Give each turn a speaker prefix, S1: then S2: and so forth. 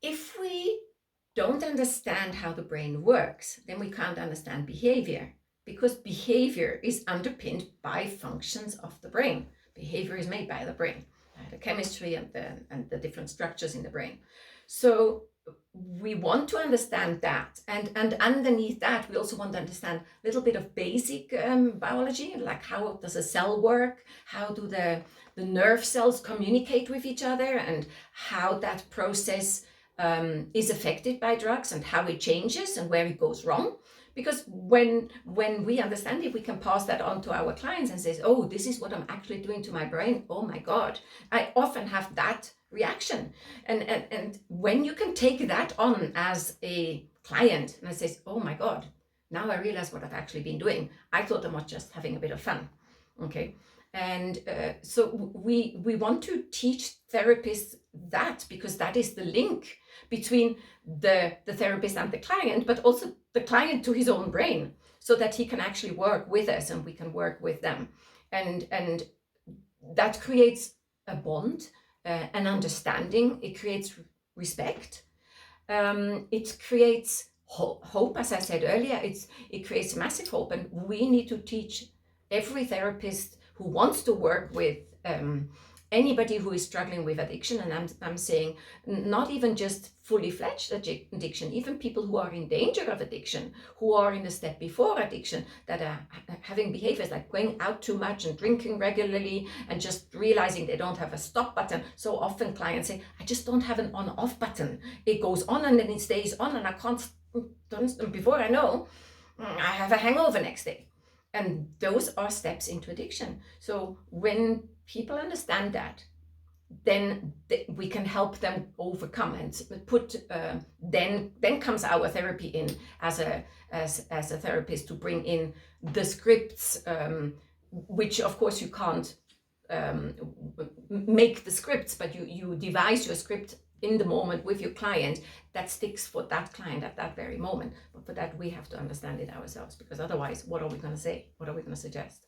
S1: if we don't understand how the brain works, then we can't understand behavior, because behavior is underpinned by functions of the brain. Behavior is made by the brain, by the chemistry and the different structures in the brain. So we want to understand that, and underneath that we also want to understand a little bit of basic biology, like how does a cell work, how do the nerve cells communicate with each other, and how that process is affected by drugs, and how it changes and where it goes wrong. Because when we understand it, we can pass that on to our clients and say, oh, this is what I'm actually doing to my brain. Oh my God. I often have that reaction. And when you can take that on as a client, and I say, oh my God, now I realize what I've actually been doing. I thought I was just having a bit of fun. Okay. And so we want to teach therapists that, because that is the link between the therapist and the client, but also the client to his own brain, so that he can actually work with us and we can work with them. And that creates a bond, an understanding. It creates respect. It creates hope, as I said earlier. It creates massive hope, and we need to teach every therapist who wants to work with anybody who is struggling with addiction, and I'm saying not even just fully fledged addiction, even people who are in danger of addiction, who are in the step before addiction, that are having behaviors like going out too much and drinking regularly and just realizing they don't have a stop button. So often clients say, I just don't have an on-off button. It goes on and then it stays on, and I can't, before I know, I have a hangover next day. And those are steps into addiction. So when people understand that, then we can help them overcome and put. Then comes our therapy in as a therapist, to bring in the scripts, which of course you can't make the scripts, but you devise your script in the moment with your client that sticks for that client at that very moment. But for that, we have to understand it ourselves, because otherwise, what are we going to say? What are we going to suggest?